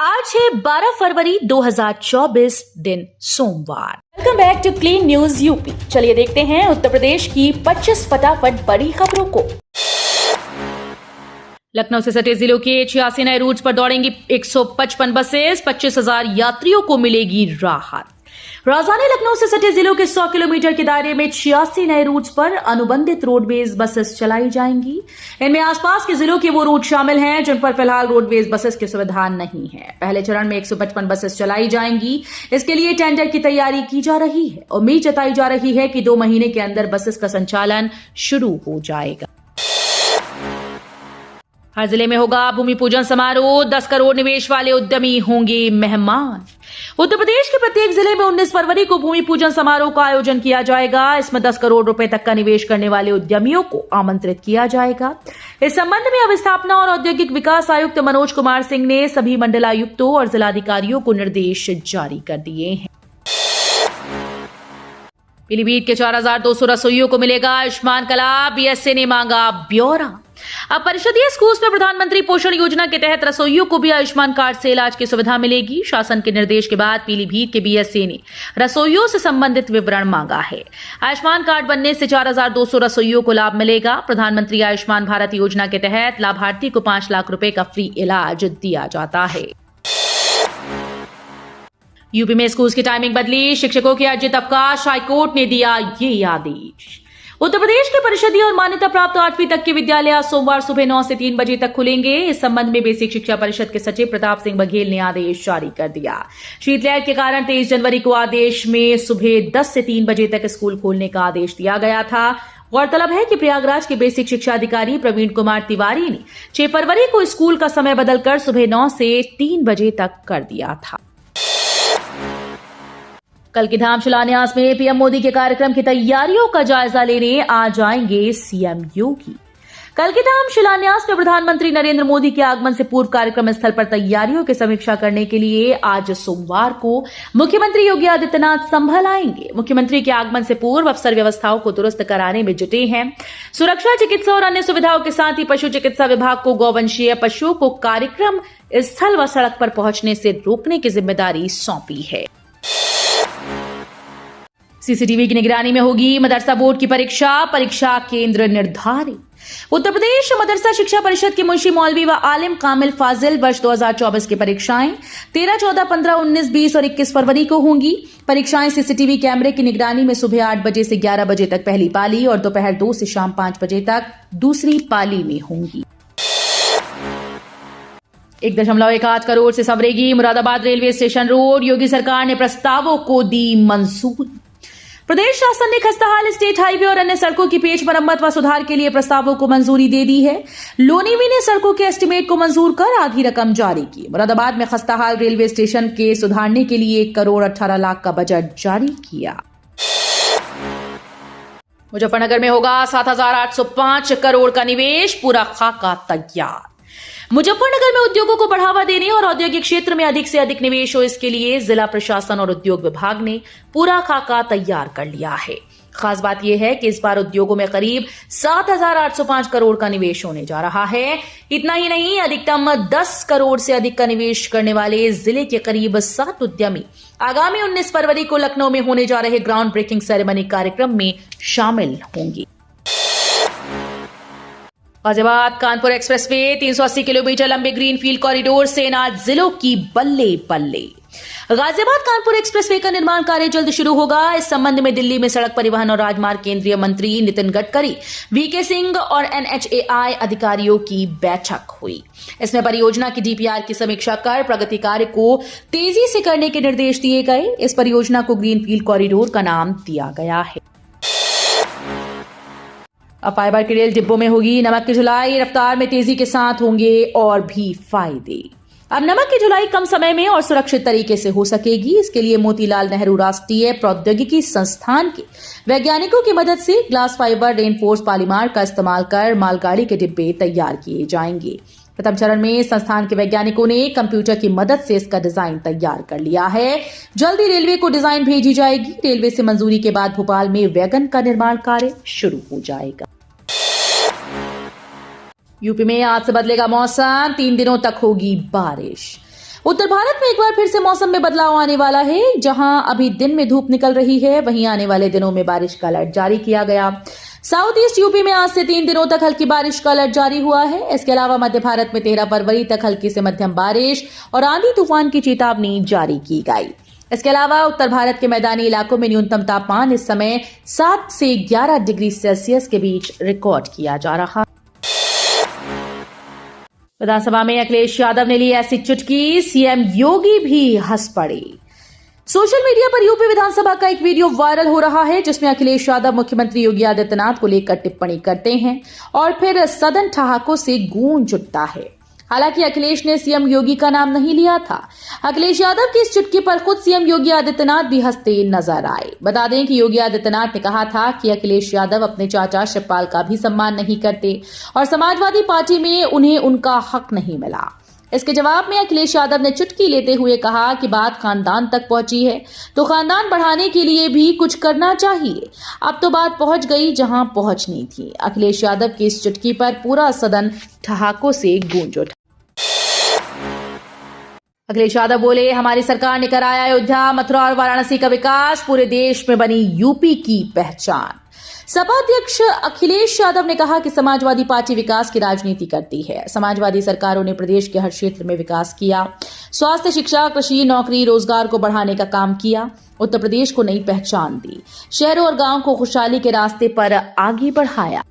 आज है 12 फरवरी 2024 दिन सोमवार। Welcome back to clean news UP. चलिए देखते हैं उत्तर प्रदेश की 25 फटाफट बड़ी खबरों को। लखनऊ से सटे जिलों के 86 नए रूट्स पर दौड़ेंगी 155 बसेस, 25,000 यात्रियों को मिलेगी राहत। राजधानी लखनऊ से सटे जिलों के 100 किलोमीटर के दायरे में 86 नए रूट्स पर अनुबंधित रोडवेज बसेस चलाई जाएंगी। इनमें आसपास के जिलों के वो रूट शामिल हैं जिन पर फिलहाल रोडवेज बसेस की सुविधा नहीं है। पहले चरण में 155 बसेस चलाई जाएंगी। इसके लिए टेंडर की तैयारी की जा रही है। उम्मीद जताई जा रही है कि 2 महीने के अंदर बसेस का संचालन शुरू हो जाएगा। हर जिले में होगा भूमि पूजन समारोह, 10 करोड़ निवेश वाले उद्यमी होंगे मेहमान। उत्तर प्रदेश के प्रत्येक जिले में 19 फरवरी को भूमि पूजन समारोह का आयोजन किया जाएगा। इसमें 10 करोड़ रुपए तक का निवेश करने वाले उद्यमियों को आमंत्रित किया जाएगा। इस संबंध में अवस्थापना और औद्योगिक विकास आयुक्त मनोज कुमार सिंह ने सभी मंडलायुक्तों और जिलाधिकारियों को निर्देश जारी कर दिए हैं। पीलीभीत के 4,200 रसोइयों को मिलेगा आयुष्मान का लाभ, बीएसए ने मांगा ब्यौरा। अब परिषदीय स्कूल्स में प्रधानमंत्री पोषण योजना के तहत रसोइयों को भी आयुष्मान कार्ड से इलाज की सुविधा मिलेगी। शासन के निर्देश के बाद पीलीभीत के बीएसए ने रसोइयों से संबंधित विवरण मांगा है। आयुष्मान कार्ड बनने से 4,200 रसोइयों को लाभ मिलेगा। प्रधानमंत्री आयुष्मान भारत योजना के तहत लाभार्थी को 5 लाख रुपए का फ्री इलाज दिया जाता है। यूपी में स्कूल्स की टाइमिंग बदली, शिक्षकों के अर्जित अवकाश, हाईकोर्ट ने दिया ये आदेश। उत्तर प्रदेश के परिषदीय और मान्यता प्राप्त 8वीं तक के विद्यालय आज सोमवार सुबह 9 से 3 बजे तक खुलेंगे। इस संबंध में बेसिक शिक्षा परिषद के सचिव प्रताप सिंह बघेल ने आदेश जारी कर दिया। शीतलहर के कारण 23 जनवरी को आदेश में सुबह 10 से 3 बजे तक स्कूल खोलने का आदेश दिया गया था। गौरतलब है कि प्रयागराज के बेसिक शिक्षा अधिकारी प्रवीण कुमार तिवारी ने 6 फरवरी को स्कूल का समय बदलकर सुबह 9 से 3 बजे तक कर दिया था। कल की धाम शिलान्यास में पीएम मोदी के कार्यक्रम की तैयारियों का जायजा लेने आ जाएंगे सीएम योगी। कल की धाम शिलान्यास में प्रधानमंत्री नरेंद्र मोदी के आगमन से पूर्व कार्यक्रम स्थल पर तैयारियों की समीक्षा करने के लिए आज सोमवार को मुख्यमंत्री योगी आदित्यनाथ संभल आएंगे। मुख्यमंत्री के आगमन से पूर्व अफसर व्यवस्थाओं को दुरुस्त कराने में जुटे हैं। सुरक्षा, चिकित्सा और अन्य सुविधाओं के साथ ही पशु चिकित्सा विभाग को गौवंशीय पशुओं को कार्यक्रम स्थल व सड़क पर पहुंचने से रोकने की जिम्मेदारी सौंपी है। सीसीटीवी की निगरानी में होगी मदरसा बोर्ड की परीक्षा केंद्र निर्धारित। उत्तर प्रदेश मदरसा शिक्षा परिषद के मुंशी मौलवी व आलिम कामिल फाजिल वर्ष 2024 की परीक्षाएं 13, 14, 15, 19, 20 और 21 फरवरी को होंगी। परीक्षाएं सीसीटीवी कैमरे की निगरानी में सुबह 8 बजे से 11 बजे तक पहली पाली और दोपहर 2 से शाम 5 बजे तक दूसरी पाली में होंगी। 1.18 करोड़ से संवरेगी मुरादाबाद रेलवे स्टेशन रोड, योगी सरकार ने प्रस्तावों को दी मंजूरी। प्रदेश शासन ने खस्ताहाल स्टेट हाईवे और अन्य सड़कों की पेच मरम्मत व सुधार के लिए प्रस्तावों को मंजूरी दे दी है। लोनीवी ने सड़कों के एस्टीमेट को मंजूर कर आधी रकम जारी की। मुरादाबाद में खस्ताहाल रेलवे स्टेशन के सुधारने के लिए 1 करोड़ 18 लाख का बजट जारी किया। मुजफ्फरनगर में होगा 7,805 करोड़ का निवेश, पूरा खाका तैयार। मुजफ्फरनगर में उद्योगों को बढ़ावा देने और औद्योगिक क्षेत्र में अधिक से अधिक निवेश हो, इसके लिए जिला प्रशासन और उद्योग विभाग ने पूरा खाका तैयार कर लिया है। खास बात यह है कि इस बार उद्योगों में करीब 7,805 करोड़ का निवेश होने जा रहा है। इतना ही नहीं, अधिकतम 10 करोड़ से अधिक का निवेश करने वाले जिले के करीब 7 उद्यमी आगामी 19 फरवरी को लखनऊ में होने जा रहे ग्राउंड ब्रेकिंग सेरेमनी कार्यक्रम में शामिल होंगे। गाजियाबाद कानपुर एक्सप्रेसवे 380 किलोमीटर लंबे ग्रीनफील्ड कॉरिडोर से इन 8 जिलों की बल्ले बल्ले। गाजियाबाद कानपुर एक्सप्रेसवे का निर्माण कार्य जल्द शुरू होगा। इस संबंध में दिल्ली में सड़क परिवहन और राजमार्ग केंद्रीय मंत्री नितिन गडकरी, वीके सिंह और एनएचएआई अधिकारियों की बैठक हुई। इसमें परियोजना की डीपीआर की समीक्षा कर प्रगति कार्य को तेजी से करने के निर्देश दिए गए। इस परियोजना को ग्रीनफील्ड कॉरिडोर का नाम दिया गया है। अब फाइबर के रेल डिब्बों में होगी नमक की ढुलाई, रफ्तार में तेजी के साथ होंगे और भी फायदे। अब नमक की ढुलाई कम समय में और सुरक्षित तरीके से हो सकेगी। इसके लिए मोतीलाल नेहरू राष्ट्रीय प्रौद्योगिकी संस्थान के वैज्ञानिकों की मदद से ग्लास फाइबर रेनफोर्स पॉलीमर का इस्तेमाल कर मालगाड़ी के डिब्बे तैयार किए जाएंगे। प्रथम चरण में संस्थान के वैज्ञानिकों ने कंप्यूटर की मदद से इसका डिजाइन तैयार कर लिया है। जल्दी रेलवे को डिजाइन भेजी जाएगी। रेलवे से मंजूरी के बाद भोपाल में वैगन का निर्माण कार्य शुरू हो जाएगा। यूपी में आज से बदलेगा मौसम, 3 दिनों तक होगी बारिश। उत्तर भारत में एक बार फिर से मौसम में बदलाव आने वाला है। जहां अभी दिन में धूप निकल रही है, वहीं आने वाले दिनों में बारिश का अलर्ट जारी किया गया। साउथ ईस्ट यूपी में आज से 3 दिनों तक हल्की बारिश का अलर्ट जारी हुआ है। इसके अलावा मध्य भारत में 13 फरवरी तक हल्की से मध्यम बारिश और आंधी तूफान की चेतावनी जारी की गई। इसके अलावा उत्तर भारत के मैदानी इलाकों में न्यूनतम तापमान इस समय 7 से 11 डिग्री सेल्सियस के बीच रिकॉर्ड किया जा रहा है। विधानसभा में अखिलेश यादव ने ली ऐसी चुटकी, सीएम योगी भी हंस पड़े। सोशल मीडिया पर यूपी विधानसभा का एक वीडियो वायरल हो रहा है, जिसमें अखिलेश यादव मुख्यमंत्री योगी आदित्यनाथ को लेकर टिप्पणी करते हैं और फिर सदन ठहाकों से गूंज उठता है। हालांकि अखिलेश ने सीएम योगी का नाम नहीं लिया था। अखिलेश यादव की इस चुटकी पर खुद सीएम योगी आदित्यनाथ भी हंसते नजर आए। बता दें कि योगी आदित्यनाथ ने कहा था कि अखिलेश यादव अपने चाचा शिवपाल का भी सम्मान नहीं करते और समाजवादी पार्टी में उन्हें उनका हक नहीं मिला। इसके जवाब में अखिलेश यादव ने चुटकी लेते हुए कहा कि बात खानदान तक पहुंची है तो खानदान बढ़ाने के लिए भी कुछ करना चाहिए। अब तो बात पहुंच गई जहां पहुंचनी थी। अखिलेश यादव की इस चुटकी पर पूरा सदन ठहाकों से गूंज उठा। अखिलेश यादव बोले, हमारी सरकार ने कराया अयोध्या, मथुरा और वाराणसी का विकास, पूरे देश में बनी यूपी की पहचान। सपा अध्यक्ष अखिलेश यादव ने कहा कि समाजवादी पार्टी विकास की राजनीति करती है। समाजवादी सरकारों ने प्रदेश के हर क्षेत्र में विकास किया, स्वास्थ्य, शिक्षा, कृषि, नौकरी, रोजगार को बढ़ाने का काम किया, उत्तर प्रदेश को नई पहचान दी, शहरों और गांव को खुशहाली के रास्ते पर आगे बढ़ाया।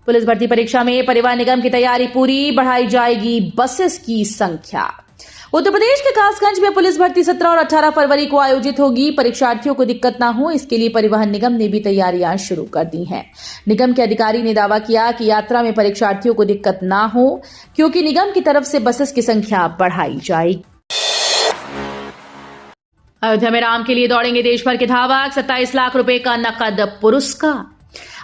पुलिस भर्ती परीक्षा में परिवहन निगम की तैयारी पूरी, बढ़ाई जाएगी बसेस की संख्या। उत्तर प्रदेश के कासगंज में पुलिस भर्ती 17 और 18 फरवरी को आयोजित होगी। परीक्षार्थियों को दिक्कत न हो, इसके लिए परिवहन निगम ने भी तैयारियां शुरू कर दी हैं। निगम के अधिकारी ने दावा किया कि यात्रा में परीक्षार्थियों को दिक्कत न हो, क्योंकि निगम की तरफ से बसेस की संख्या बढ़ाई जाएगी। अयोध्या में राम के लिए दौड़ेंगे देश भर के धावक, 27 लाख रुपए का नकद पुरस्कार।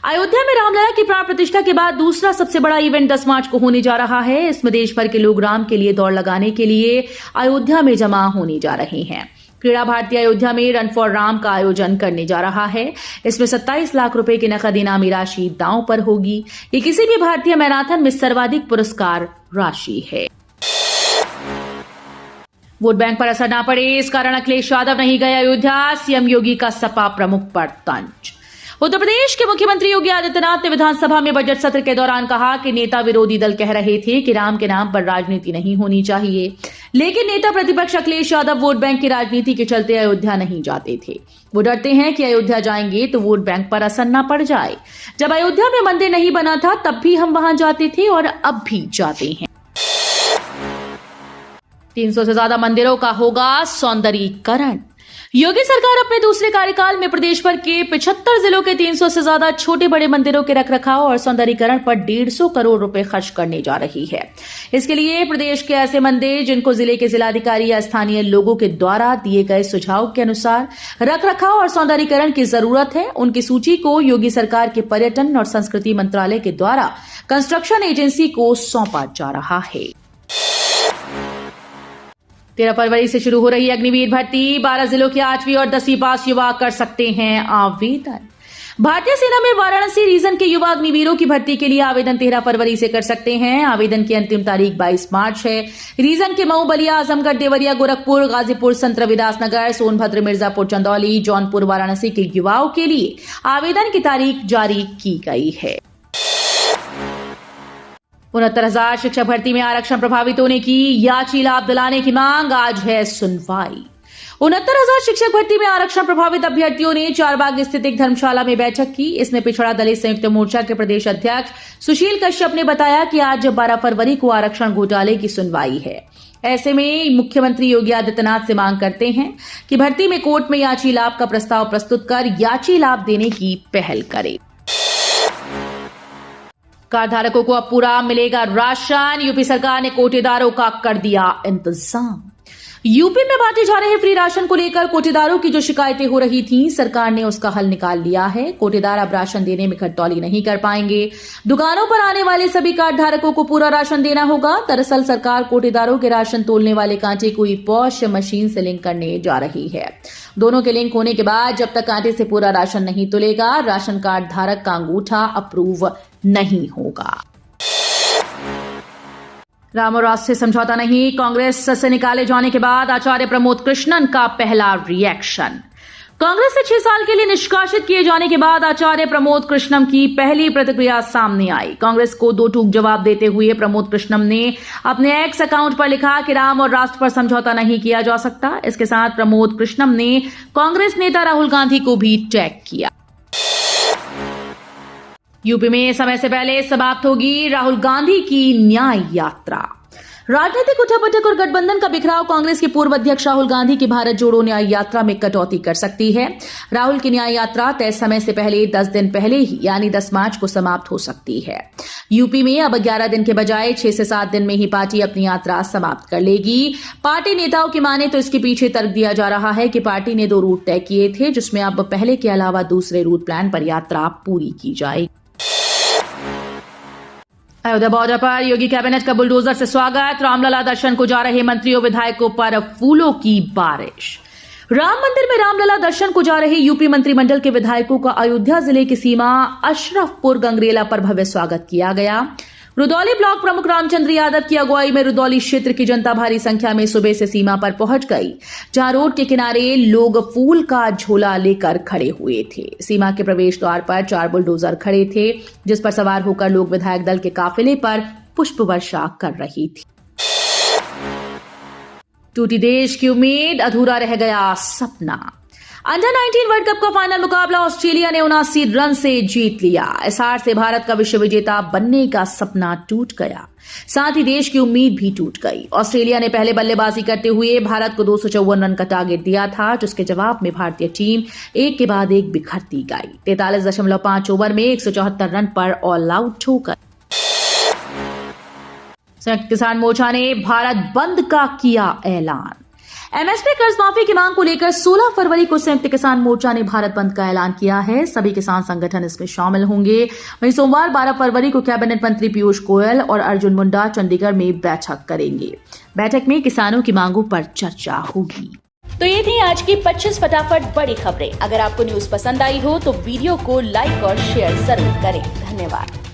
अयोध्या में रामलला की प्राण प्रतिष्ठा के बाद दूसरा सबसे बड़ा इवेंट 10 मार्च को होने जा रहा है। इसमें देश भर के लोग राम के लिए दौड़ लगाने के लिए अयोध्या में जमा होने जा रहे हैं। क्रीड़ा भारती अयोध्या में रन फॉर राम का आयोजन करने जा रहा है। इसमें 27 लाख रुपए की नकद इनामी राशि दांव पर होगी। ये किसी भी भारतीय मैराथन में सर्वाधिक पुरस्कार राशि है। वोट बैंक पर असर न पड़े, इस कारण अखिलेश यादव नहीं गए अयोध्या, सीएम योगी का सपा प्रमुख पर तंज। उत्तर प्रदेश के मुख्यमंत्री योगी आदित्यनाथ ने विधानसभा में बजट सत्र के दौरान कहा कि नेता विरोधी दल कह रहे थे कि राम के नाम पर राजनीति नहीं होनी चाहिए, लेकिन नेता प्रतिपक्ष अखिलेश यादव वोट बैंक की राजनीति के चलते अयोध्या नहीं जाते थे। वो डरते हैं कि अयोध्या जाएंगे तो वोट बैंक पर असर न पड़ जाए। जब अयोध्या में मंदिर नहीं बना था तब भी हम वहां जाते थे और अब भी जाते हैं। 300 से ज्यादा मंदिरों का होगा सौंदर्यीकरण। योगी सरकार अपने दूसरे कार्यकाल में प्रदेश भर के 75 जिलों के 300 से ज्यादा छोटे बड़े मंदिरों के रखरखाव और सौंदर्यीकरण पर 150 करोड़ रुपए खर्च करने जा रही है। इसके लिए प्रदेश के ऐसे मंदिर जिनको जिले के जिलाधिकारी या स्थानीय लोगों के द्वारा दिए गए सुझाव के अनुसार रखरखाव और सौंदर्यीकरण की जरूरत है, उनकी सूची को योगी सरकार के पर्यटन और संस्कृति मंत्रालय के द्वारा कंस्ट्रक्शन एजेंसी को सौंपा जा रहा है। 13 फरवरी से शुरू हो रही अग्निवीर भर्ती, 12 जिलों के 8वीं और 10वीं पास युवा कर सकते हैं आवेदन। भारतीय सेना में वाराणसी रीजन के युवा अग्निवीरों की भर्ती के लिए आवेदन 13 फरवरी से कर सकते हैं। आवेदन की अंतिम तारीख 22 मार्च है। रीजन के मऊ, बलिया, आजमगढ़, देवरिया, गोरखपुर, गाजीपुर, संत रविदास नगर, सोनभद्र, मिर्जापुर, चंदौली, जौनपुर, वाराणसी के युवाओं के लिए आवेदन की तारीख जारी की गई है। 69,000 शिक्षक भर्ती में आरक्षण प्रभावितों ने की याची लाभ दिलाने की मांग, आज है सुनवाई। 69,000 शिक्षक भर्ती में आरक्षण प्रभावित अभ्यर्थियों ने चारबाग स्थित एक धर्मशाला में बैठक की। इसमें पिछड़ा दलित संयुक्त मोर्चा के प्रदेश अध्यक्ष सुशील कश्यप ने बताया कि आज 12 फरवरी को आरक्षण घोटाले की सुनवाई है। ऐसे में मुख्यमंत्री योगी आदित्यनाथ से मांग करते हैं कि भर्ती में कोर्ट में याची लाभ का प्रस्ताव प्रस्तुत कर याची लाभ देने की पहल करे। कार्ड धारकों को अब पूरा मिलेगा राशन, यूपी सरकार ने कोटेदारों का कर दिया इंतजाम। यूपी में बांटे जा रहे फ्री राशन को लेकर कोटेदारों की जो शिकायतें हो रही थीं, सरकार ने उसका हल निकाल लिया है। कोटेदार अब राशन देने में खटौली नहीं कर पाएंगे। दुकानों पर आने वाले सभी कार्ड धारकों को पूरा राशन देना होगा। दरअसल सरकार कोटेदारों के राशन तोलने वाले कांटे को पॉश मशीन से लिंक करने जा रही है। दोनों के लिंक होने के बाद जब तक कांटे से पूरा राशन नहीं तुलेगा, राशन कार्ड धारक का अंगूठा अप्रूव नहीं होगा। राम और राष्ट्र से समझौता नहीं, कांग्रेस से निकाले जाने के बाद आचार्य प्रमोद कृष्णन का पहला रिएक्शन। कांग्रेस से 6 साल के लिए निष्कासित किए जाने के बाद आचार्य प्रमोद कृष्णम की पहली प्रतिक्रिया सामने आई। कांग्रेस को दो टूक जवाब देते हुए प्रमोद कृष्णम ने अपने एक्स अकाउंट पर लिखा कि राम और राष्ट्र पर समझौता नहीं किया जा सकता। इसके साथ प्रमोद कृष्णम ने कांग्रेस नेता राहुल गांधी को भी टैग किया। यूपी में समय से पहले समाप्त होगी राहुल गांधी की न्याय यात्रा। राजनीतिक उठापटक और गठबंधन का बिखराव कांग्रेस के पूर्व अध्यक्ष राहुल गांधी की भारत जोड़ो न्याय यात्रा में कटौती कर सकती है। राहुल की न्याय यात्रा तय समय से पहले 10 दिन पहले ही यानी 10 मार्च को समाप्त हो सकती है। यूपी में अब 11 दिन के बजाय 6 से 7 दिन में ही पार्टी अपनी यात्रा समाप्त कर लेगी। पार्टी नेताओं की माने तो इसके पीछे तर्क दिया जा रहा है कि पार्टी ने 2 रूट तय किए थे, जिसमें अब पहले के अलावा दूसरे रूट प्लान पर यात्रा पूरी की जाएगी। अयोध्या बॉर्डर पर योगी कैबिनेट का बुलडोजर से स्वागत। रामलला दर्शन को जा रहे मंत्रियों विधायकों पर फूलों की बारिश। राम मंदिर में रामलला दर्शन को जा रहे यूपी मंत्रिमंडल के विधायकों का अयोध्या जिले की सीमा अशरफपुर गंगरेला पर भव्य स्वागत किया गया। रुदौली ब्लॉक प्रमुख रामचंद्र यादव की अगुवाई में रुदौली क्षेत्र की जनता भारी संख्या में सुबह से सीमा पर पहुंच गई, जहां रोड के किनारे लोग फूल का झोला लेकर खड़े हुए थे। सीमा के प्रवेश द्वार पर 4 बुलडोजर खड़े थे, जिस पर सवार होकर लोग विधायक दल के काफिले पर पुष्प वर्षा कर रही थी। टूटी देश की उम्मीद, अधूरा रह गया सपना। अंडर 19 वर्ल्ड कप का फाइनल मुकाबला ऑस्ट्रेलिया ने 79 रन से जीत लिया। इस हार से भारत का विश्व विजेता बनने का सपना टूट गया, साथ ही देश की उम्मीद भी टूट गई। ऑस्ट्रेलिया ने पहले बल्लेबाजी करते हुए भारत को 254 रन का टारगेट दिया था, जिसके जवाब में भारतीय टीम एक के बाद एक बिखरती गई। 43.5 ओवर में 174 रन पर ऑल आउट हो गई। संयुक्त किसान मोर्चा ने भारत बंद का किया ऐलान। एमएसपी कर्ज माफी की मांग को लेकर 16 फरवरी को संयुक्त किसान मोर्चा ने भारत बंद का ऐलान किया है। सभी किसान संगठन इसमें शामिल होंगे। वहीं सोमवार 12 फरवरी को कैबिनेट मंत्री पीयूष गोयल और अर्जुन मुंडा चंडीगढ़ में बैठक करेंगे। बैठक में किसानों की मांगों पर चर्चा होगी। तो ये थी आज की 25 फटाफट बड़ी खबरें। अगर आपको न्यूज पसंद आई हो तो वीडियो को लाइक और शेयर जरूर करें। धन्यवाद।